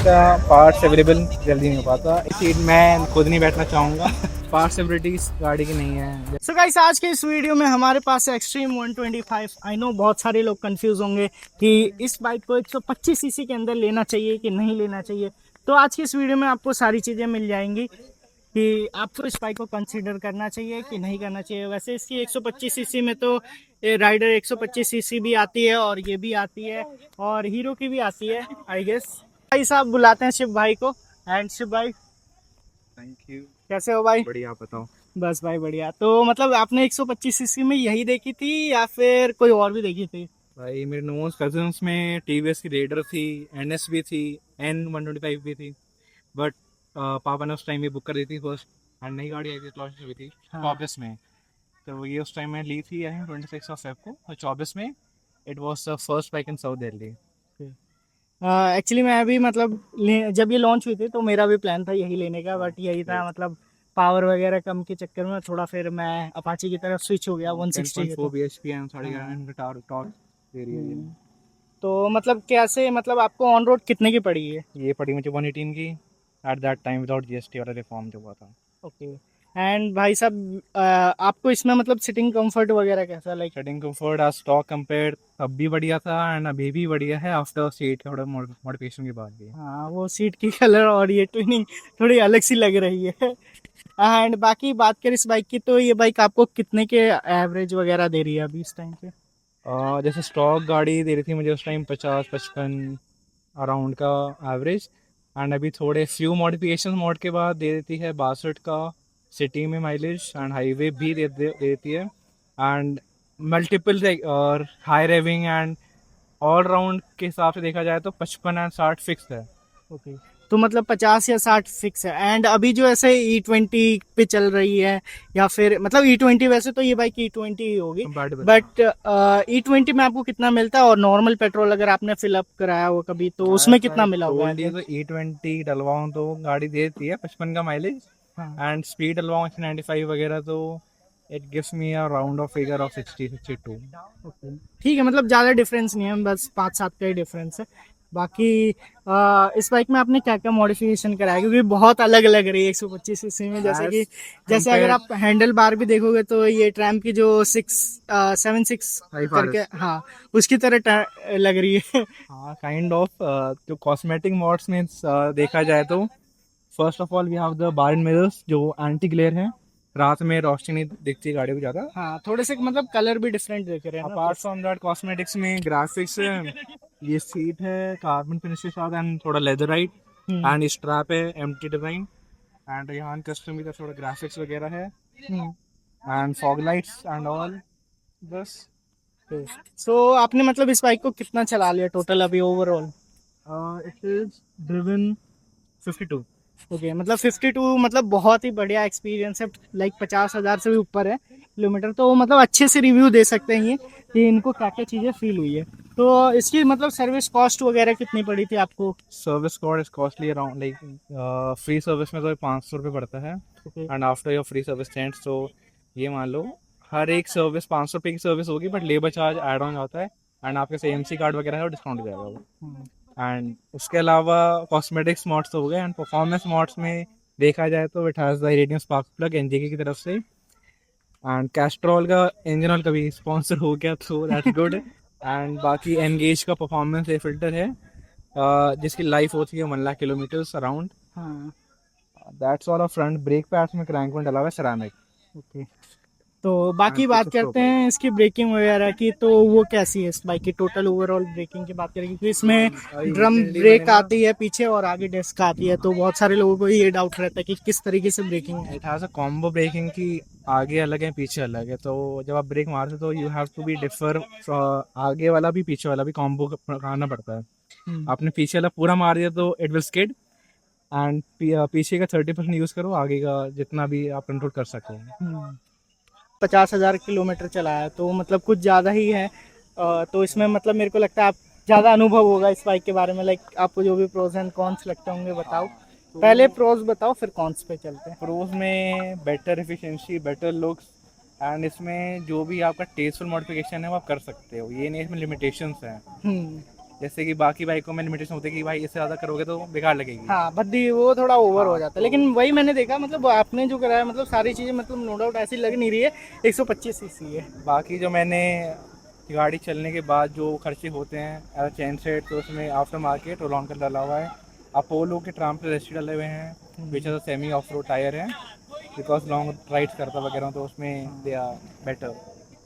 इसका parts available जल्दी नहीं हो पाता, सीट मैं खुद नहीं बैठना चाहूँगा। पार्ट्स एबिलिटी इस गाड़ी की नहीं है। सो गाइस, आज के इस वीडियो में हमारे पास है एक्सट्रीम 125। आई नो बहुत सारे लोग कंफ्यूज होंगे कि इस बाइक को 125 सीसी के अंदर लेना चाहिए कि नहीं लेना चाहिए। तो आज की इस वीडियो में आपको सारी चीज़ें मिल जाएंगी कि आपको इस बाइक को कंसीडर करना चाहिए कि नहीं करना चाहिए। वैसे इसकी 125 सीसी में तो राइडर 125 सीसी भी आती है और ये भी आती है और हीरो की भी आती है आई गेस। भाई साहब बुलाते हैं शिव भाई को। एंड शिव भाई, थैंक यू। कैसे हो भाई? बढ़िया, आप बताओ। बस भाई बढ़िया। तो मतलब आपने 125 सीसी में यही देखी थी या फिर कोई और भी देखी थी? भाई मेरे नोन्स कजन्स में टीवीएस की रेडर थी, एनएस भी थी, N125 भी थी, बट पापा ने उस टाइम ये बुक कर दी थी फर्स्ट। एंड नई गाड़ी आई थी, लॉन्च हुई थी हाँ। 24 में। तो ये उस टाइम में ली थी, आई थिंक 26 ऑफ फेब को, और 24 में it was the first bike in south Delhi. Actually मैं भी मतलब जब ये लॉन्च हुई थी तो मेरा भी प्लान था यही लेने का, बट यही था मतलब पावर वगैरह कम के चक्कर में थोड़ा फिर मैं अपाची की तरफ स्विच हो गया 160 के 10.4 तो। bhp एंड हाँ। 11 टॉर्क दे रही है ये। तो मतलब कैसे, मतलब आपको ऑन रोड कितने की पड़ी है? ये पड़ी मुझे 118 की at that time, without GST वाला रिफॉर्म जो हुआ था। ओके। एंड भाई साहब, आपको इसमें मतलब सिटिंग कंफर्ट वगैरह कैसा लाइक? सेटिंग कंफर्ट आज स्टॉक कंपेयर तब भी बढ़िया था एंड अभी भी बढ़िया है, आफ्टर सीट का थोड़ा मॉडिफिकेशन के बाद भी। हाँ, वो सीट की कलर और ये ट्विनिंग थोड़ी अलग सी लग रही है। एंड बाकी बात करें इस बाइक की तो ये बाइक आपको कितने के एवरेज वगैरह दे रही है अभी इस टाइम पे? जैसे स्टॉक गाड़ी दे रही थी मुझे उस टाइम 50-55 अराउंड का एवरेज, एंड अभी थोड़े फ्यू मॉडिफिकेशन मोड के बाद दे देती है 62 का सिटी में माइलेज, एंड हाईवे भी देती है, एंड मल्टीपल और high raving and all round के हिसाब से देखा जाए तो 55 एंड 60 फिक्स है। ओके। तो मतलब 50 या 60 फिक्स है। एंड अभी जो ऐसे E20 पे चल रही है या फिर मतलब E20, वैसे तो ये बाइक E20 ही होगी, कंपैटिबल। बट E20 में आपको कितना मिलता है? और नॉर्मल पेट्रोल अगर आपने फिलअप कराया हो कभी तो उसमें कितना मिला होगा टोल्ड यू एवरेज? तो E20 डलवाऊँ तो गाड़ी देती है 55 का माइलेज, हाँ। एंड स्पीड डलवाऊँ 95 वगैरह तो it gives me a round of figure of 60-62। Okay, ठीक है, मतलब ज़्यादा डिफरेंस नहीं है, बस 5-7 का ही डिफरेंस है। बाकी इस बाइक में आपने क्या क्या मॉडिफिकेशन कराया, क्योंकि बहुत अलग लग रही है 125 सीसी में, जैसे कि एज जैसे अगर कंपेयर आप हैंडल बार भी देखोगे तो ये ट्रैम्प की जो 7-6 करके, IFRS। हाँ, उसकी तरह लग रही है। हाँ, काइंड ऑफ जो कॉस्मेटिक मॉड्स में देखा जाए तो first of all we have the bar end mirrors जो एंटी ग्लेयर है, रात में रोशनी नहीं दिखती गाड़ी को ज़्यादा। हाँ, थोड़े से मतलब कलर भी डिफरेंट दिख रहे हैं ना अपार्ट तो। फ्रॉम दैट कॉस्मेटिक्स में ग्राफिक्स है, ये सीट है कार्बन फिनिश के साथ एंड थोड़ा लेदराइट, हम्म। एंड स्ट्रैप है एम्प्टी डिजाइन, एंड यहाँ कस्टम की थोड़ा ग्राफिक्स वगैरह है, hmm. And fog lights and all, बस। सो आपने मतलब इस बाइक को कितना चला लिया टोटल अभी overall? It is driven 52। Okay, मतलब 52, मतलब बहुत ही बढ़िया एक्सपीरियंस है। लाइक 50,000 से भी ऊपर है किलोमीटर, तो मतलब अच्छे से रिव्यू दे सकते हैं ये कि इनको क्या क्या चीज़ें फील हुई है। तो इसकी मतलब सर्विस कॉस्ट वगैरह कितनी पड़ी थी आपको? Service cost is costly around like, free service में तो 500 रुपये पड़ता है, okay. And after your free service tents तो ये मान लो हर एक सर्विस 500 रुपये की सर्विस होगी, but labour charge add on जाता है, एंड आपके से एमसी कार्ड वगैरह है वो डिस्काउंट हो जाएगा वो। एंड उसके अलावा कॉस्मेटिक्स मॉड्स तो हो गए, एंड परफॉर्मेंस मॉड्स में देखा जाए तो it has the radium spark plug NGK की तरफ से, एंड कैस्ट्रॉल का इंजन ऑयल कभी स्पॉन्सर हो गया तो दैट्स गुड, एंड बाकी एनगेज का परफॉर्मेंस ए फिल्टर है, जिसकी लाइफ होती है 1 लाख किलोमीटर्स अराउंड। हाँ। That's all. Front brake pads में क्रैंक में डला हुआ है सेरामिक, ओके। तो बाकी एंड बात कुछ करते हैं इसकी ब्रेकिंग वगैरह की, तो वो कैसी है इस बाइक की टोटल ओवरऑल ब्रेकिंग की बात करें, क्योंकि इसमें ड्रम रिसेंटली मैंने ब्रेक ना, आती है पीछे और आगे डिस्क आती है, तो बहुत सारे लोगों को ये डाउट रहता है कि किस तरीके से ब्रेकिंग है। It has a combo braking की, आगे अलग है पीछे अलग है, तो जब आप ब्रेक मारते हो तो you have to be differ, आगे वाला भी पीछे वाला भी कॉम्बो करना पड़ता है। हम्म। आपने पीछे वाला पूरा मार दिया तो इट विल स्किड, एंड पीछे का 30% यूज़ करो, आगे का जितना भी आप कंट्रोल कर सकते हो। 50,000 किलोमीटर चलाया तो मतलब कुछ ज़्यादा ही है। तो इसमें मतलब मेरे को लगता है आप ज़्यादा अनुभव होगा इस बाइक के बारे में, लाइक आपको जो भी प्रोज एंड कॉन्स लगते होंगे बताओ। पहले प्रोज बताओ फिर कॉन्स पे चलते हैं। प्रोज में better efficiency, better looks, and इसमें जो भी आपका टेस्टफुल मॉडिफिकेशन है वो आप कर सकते हो, ये नहीं इसमें लिमिटेशंस हैं। हम्म। जैसे कि बाकी बाइकों में लिमिटेशन होती है कि भाई इससे ज़्यादा करोगे तो बेकार लगेगी। हाँ भद्दी वो थोड़ा ओवर हो हाँ, जाता है, तो लेकिन वही मैंने देखा मतलब आपने जो कराया मतलब सारी चीज़ें मतलब नो डाउट ऐसी लग नहीं रही है। 125 सीसी है। बाकी जो मैंने गाड़ी चलने के बाद जो खर्चे होते हैं एज चेन सेट, तो उसमें आफ्टर मार्केट रोलॉन का डाला हुआ है, अपोलो के ट्राम पे रेस्टी डले हुए हैं, which is semi of road tyre है, बिकॉज लॉन्ग राइड्स करता वगैरह हूँ तो उसमें दे आर बेटर।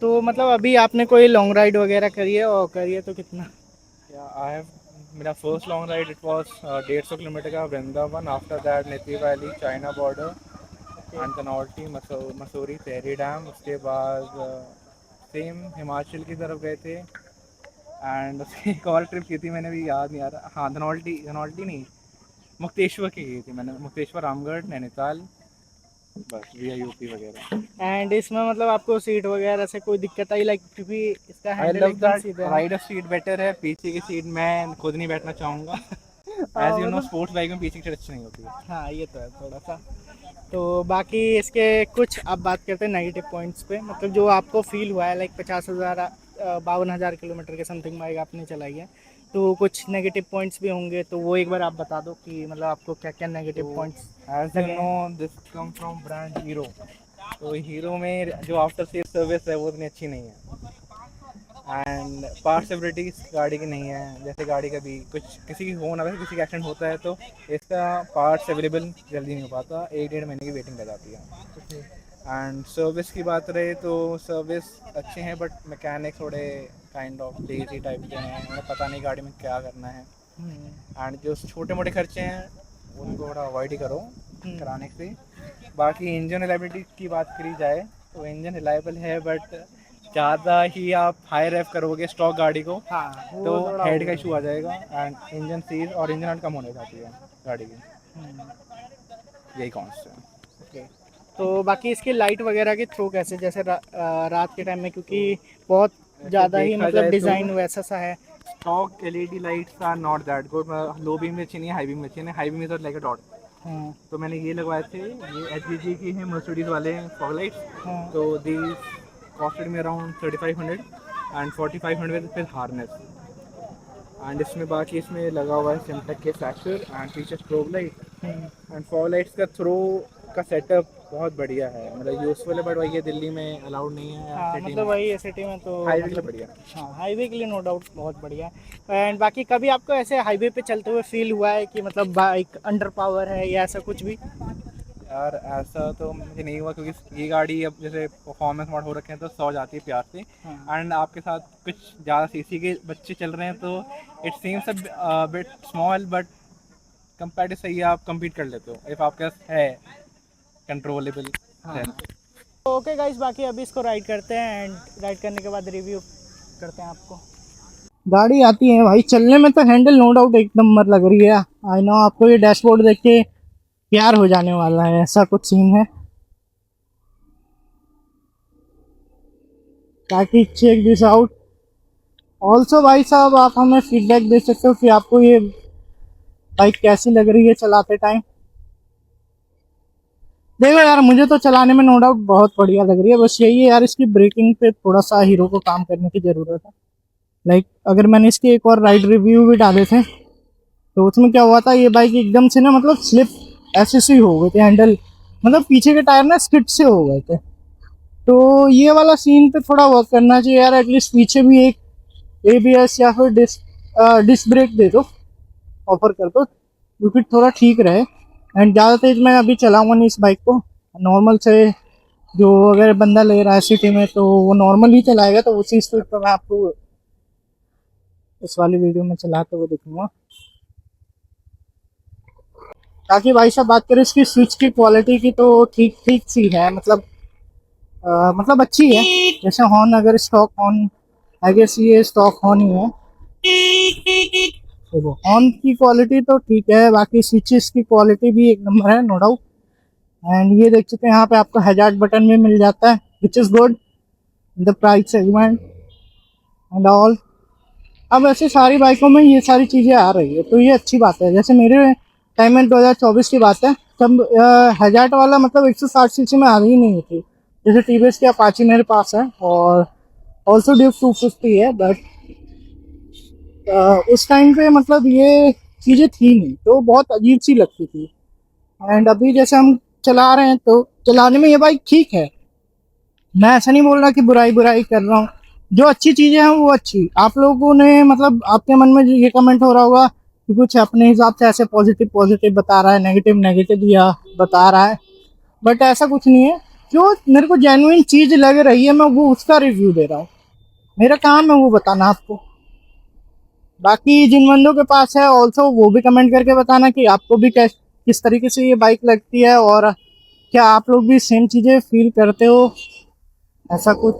तो मतलब अभी आपने कोई लॉन्ग राइड वगैरह करी है, और करी है तो कितना? या आई हैव, मेरा first long ride it was 150 kilometre का Vrindavan, after that Niti valley, China border and Kanatal, Mussoorie, Tehri dam. उसके बाद सेम हिमाचल की तरफ गए थे, एंड उसकी एक और ट्रिप की थी मैंने, भी याद नहीं आ रहा, हाँ धनौल्टी, धनौल्टी नहीं, मुक्तेश्वर की थी मैंने, मुक्तेश्वर, रामगढ़, नैनीताल, बस वी आई यूपी वगैरह। एंड इसमें मतलब आपको सीट वगैरह से कोई दिक्कत आई लाइक, क्योंकि इसका आई हैंडल लव एकदम दैट सीधा है। राइडर सीट बेटर है, पीछे की सीट मैं खुद नहीं बैठना चाहूँगा। एज यू नो मतलब स्पोर्ट्स बाइक में पीछे की सीट अच्छी नहीं होती है। हाँ ये तो है थोड़ा सा। तो बाकी इसके कुछ अब बात करते हैं नेगेटिव पॉइंट्स पे, मतलब जो आपको फील हुआ है लाइक 50,000 52,000 किलोमीटर के समथिंग बाइक आपने चलाई है, तो कुछ नेगेटिव पॉइंट्स भी होंगे, तो वो एक बार आप बता दो कि मतलब आपको क्या क्या नेगेटिव तो पॉइंट्स एज यू लगे नो हैं। This come from brand hero, तो हीरो में जो आफ्टर सेल सर्विस है वो इतनी अच्छी नहीं है, एंड पार्ट्सबिलिटी इस गाड़ी की नहीं है। जैसे गाड़ी कभी कुछ किसी की हो ना, वैसे किसी का एक्सीडेंट होता है तो इसका पार्ट्स अवेलेबल जल्दी नहीं हो पाता, 1 डेढ़ महीने की वेटिंग लगाती है। एंड सर्विस की बात रहे तो सर्विस अच्छे हैं, बट मैकेनिक थोड़े काइंड ऑफ लेजी टाइप के हैं, उन्हें पता नहीं गाड़ी में क्या करना है। हम्म, एंड जो छोटे मोटे खर्चे हैं उनको थोड़ा अवॉइड ही करो हम्म, कराने से। बाकी इंजन रिलायबिलिटी की बात करी जाए तो इंजन रिलायबल है, बट ज़्यादा ही आप हाई रेव करोगे स्टॉक गाड़ी को हाँ तो वो थोड़ा हेड का ओवर इशू आ है। जाएगा, एंड इंजन सीज और इंजन आउट कम होने जाती है गाड़ी की, हम्म, यही कॉन्स्ट है। ओके। तो बाकी इसकी लाइट वगैरह की थ्रो कैसे, जैसे रात के टाइम में, तो क्योंकि बहुत ऐसे ज़्यादा ही देखा मतलब जाए तो डिज़ाइन वैसा सा है। Stock LED lights are not that good, low beam में अच्छी नहीं है, हाई बीम में अच्छी नहीं है, high beam is like a dot. हाँ तो मैंने ये लगवाए थे, ये एच की हैं मर्सिडीज वाले फॉग लाइट्स, हाँ। तो दीज कॉस्टेड में around 3500 and 4500 with harness. And इसमें बाकी इसमें लगा हुआ है सिमटेक के फ्लैशर एंड पीछे strobe light, hmm, and fog lights का थ्रो का सेटअप बहुत बढ़िया है, मतलब यूज़फुल है, बट वही ये दिल्ली में अलाउड नहीं है हाँ सिटी मतलब में, वही सिटी में तो हाईवे के लिए मतलब बढ़िया। हाँ हाईवे के लिए नो डाउट बहुत बढ़िया है। एंड बाकी कभी आपको ऐसे हाईवे पे चलते हुए फील हुआ है कि मतलब बाइक अंडर पावर है या ऐसा कुछ भी? यार ऐसा तो मुझे नहीं हुआ, क्योंकि ये गाड़ी अब जैसे परफॉर्मेंस मोड हो रखे हैं तो 100 जाती है प्यार से, हाँ एंड आपके साथ कुछ ज़्यादा सीसी के बच्चे चल रहे हैं तो it seems a bit small, but compare to सही है, आप compete कर लेते हो इफ़ आपके पास है कंट्रोलेबल हाँ। देन। तो ओके गाइस, बाकी अभी इसको राइड करते हैं एंड राइड करने के बाद रिव्यू करते हैं आपको। गाड़ी आती है भाई, चलने में तो हैंडल नो डाउट एक नंबर लग रही है। आई नो आपको ये डैशबोर्ड देख के प्यार हो जाने वाला है, ऐसा कुछ सीन है। ताकि चेक दिस आउट ऑल्सो भाई साहब, आप हमें फीडबैक दे सकते हो कि आपको ये बाइक कैसी लग रही है चलाते टाइम। देखो यार, मुझे तो चलाने में नो डाउट बहुत बढ़िया लग रही है, बस यही है यार इसकी ब्रेकिंग पे थोड़ा सा हीरो को काम करने की ज़रूरत है। लाइक अगर मैंने इसके एक और राइड रिव्यू भी डाले थे तो उसमें क्या हुआ था, ये बाइक एकदम से ना मतलब स्लिप ऐसे से हो गए थे, हैंडल मतलब पीछे के टायर ना स्किड से हो गए थे। तो ये वाला सीन पे थोड़ा वर्क करना चाहिए यार, एटलीस्ट पीछे भी एक एबीएस या फिर डिस्क ब्रेक दे दो, ऑफर कर दो, क्योंकि थोड़ा ठीक रहे। एंड ज़्यादा तेज मैं अभी चलाऊंगा नहीं इस बाइक को, नॉर्मल से जो अगर बंदा ले रहा है सिटी में तो वो नॉर्मल ही चलाएगा, तो उसी स्पीड पर मैं आपको इस वाली वीडियो में चलाते हुए दिखूंगा। ताकि भाई साहब बात करें इसकी स्विच की क्वालिटी की तो ठीक ठीक सी है, मतलब मतलब अच्छी है। जैसे हॉर्न, अगर स्टॉक हॉर्न, आई गेस ये स्टॉक हॉर्न ही है, देखो हॉर्न की क्वालिटी तो ठीक है, बाकी स्विचेस की क्वालिटी भी एक नंबर है नो डाउट। एंड ये देख सकते हैं यहाँ पे आपको हैजार्ड बटन भी मिल जाता है, which is good in the price segment and all. अब ऐसे सारी बाइकों में ये सारी चीज़ें आ रही है तो ये अच्छी बात है। जैसे मेरे टाइम में 2024 की बात है, तब हैजार्ड वाला मतलब 160 सीसी में आ रही नहीं थी। जैसे टीवीएस की अपाची मेरे पास है और ऑल्सो ड्यूक 250 है, बट उस टाइम पे मतलब ये चीज़ें थी नहीं, तो बहुत अजीब सी लगती थी। एंड अभी जैसे हम चला रहे हैं तो चलाने में ये बाइक ठीक है, मैं ऐसा नहीं बोल रहा कि बुराई बुराई कर रहा हूँ। जो अच्छी चीज़ें हैं वो अच्छी, आप लोगों ने मतलब आपके मन में ये कमेंट हो रहा होगा कि कुछ अपने हिसाब से ऐसे पॉजिटिव पॉजिटिव बता रहा है, नेगेटिव नेगेटिव या बता रहा है, बट ऐसा कुछ नहीं है। जो मेरे को जेन्युइन चीज़ लग रही है मैं वो उसका रिव्यू दे रहा हूँ, मेरा काम है वो बताना आपको। बाकी जिन बंदों के पास है ऑल्सो वो भी कमेंट करके बताना कि आपको भी किस तरीके से ये बाइक लगती है, और क्या आप लोग भी सेम चीज़ें फील करते हो, ऐसा कुछ।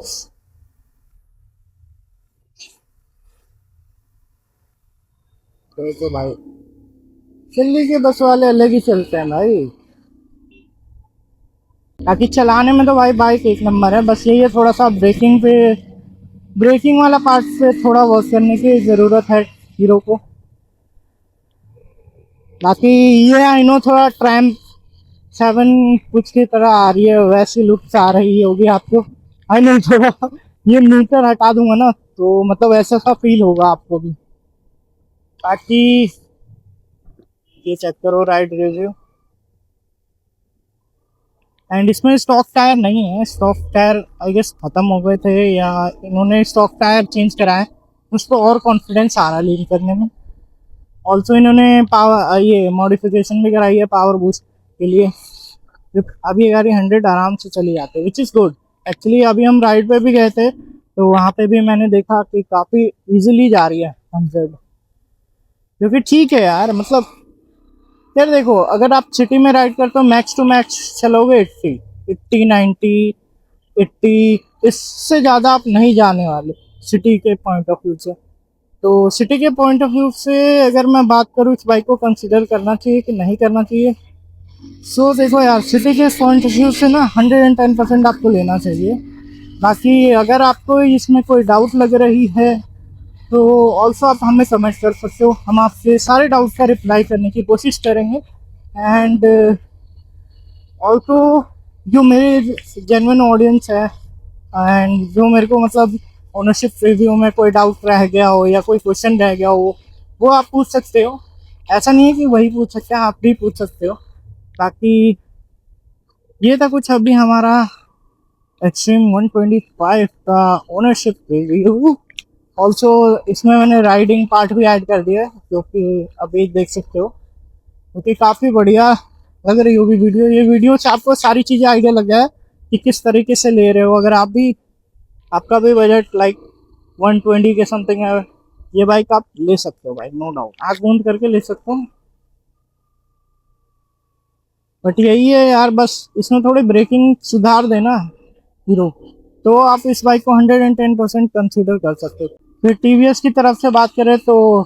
देखो भाई, दिल्ली के बस वाले अलग ही चलते हैं भाई। बाकी चलाने में तो भाई बाइक एक नंबर है, बस यही है थोड़ा सा ब्रेकिंग वाला पार्ट पे थोड़ा वर्क करने की ज़रूरत है हीरो को। बाकी ये आई नो थोड़ा ट्रैम्प 7 कुछ की तरह आ रही है, वैसी लुक्स आ रही होगी आपको। आई नो थोड़ा ये मीटर हटा दूंगा ना तो मतलब ऐसा सा फील होगा आपको भी। बाकी ये चेक करो राइड रिव्यू। एंड इसमें स्टॉक टायर नहीं है, स्टॉक टायर आई गेस ख़त्म हो गए थे या इन्होंने स्टॉक टायर चेंज कराए, उसको और कॉन्फिडेंस आ रहा है लीन करने में। ऑल्सो इन्होंने पावर ये मॉडिफिकेशन भी कराई है पावर बूस्ट के लिए। अभी ये गाड़ी 100 आराम से चली जाती है, विच इज़ गुड। एक्चुअली अभी हम राइड पे भी गए थे तो वहाँ पे भी मैंने देखा कि काफ़ी इजीली जा रही है 100, जो कि ठीक है यार। मतलब यार देखो, अगर आप सिटी में राइड करते हो मैक्स टू मैक्स चलोगे 80 90 80, इससे ज़्यादा आप नहीं जाने वाले सिटी के पॉइंट ऑफ व्यू से। तो सिटी के पॉइंट ऑफ व्यू से अगर मैं बात करूँ इस बाइक को कंसिडर करना चाहिए कि नहीं करना चाहिए, सो देखो यार सिटी के पॉइंट ऑफ व्यू से ना 110% आपको लेना चाहिए। बाकी अगर आपको इसमें कोई डाउट लग रही है तो ऑल्सो आप हमें कमेंट कर सकते हो, हम आपके सारे डाउट का रिप्लाई करने की कोशिश करेंगे। एंड ऑल्सो जो मेरे जेन्युइन ऑडियंस है एंड जो मेरे को मतलब ओनरशिप रिव्यू में कोई डाउट रह गया हो या कोई क्वेश्चन रह गया हो वो आप पूछ सकते हो। ऐसा नहीं है कि वही पूछ सकते हैं, आप भी पूछ सकते हो। बाकी ये था कुछ अभी हमारा एक्सट्रीम 125 का ओनरशिप रिव्यू। ऑल्सो इसमें मैंने राइडिंग पार्ट भी ऐड कर दिया है जो कि अभी देख सकते हो, क्योंकि काफ़ी बढ़िया लग रही होगी वीडियो। ये वीडियो से आपको सारी चीज़ें आइडिया लग जाए कि किस तरीके से ले रहे हो। अगर आप भी आपका भी बजट लाइक 120 के समथिंग है, ये बाइक आप ले सकते हो भाई, नो डाउट, आँख बंद करके ले सकते हो। बट यही है यार, बस इसमें थोड़ी ब्रेकिंग सुधार देना हीरो, तो आप इस बाइक को 110% कंसिडर कर सकते हो। फिर टीवीएस की तरफ से बात करें तो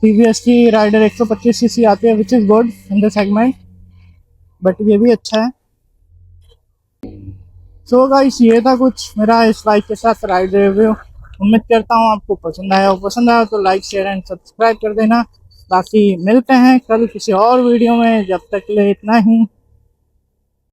टीवीएस की राइडर 125 सीसी आती है which is good in the segment, but ये भी अच्छा है। सो गाइस ये था कुछ मेरा इस बाइक के साथ राइड रिव्यू। उम्मीद करता हूँ आपको पसंद आया हो, पसंद आया तो लाइक शेयर एंड सब्सक्राइब कर देना। बाकी मिलते हैं कल किसी और वीडियो में, जब तक के लिए इतना ही।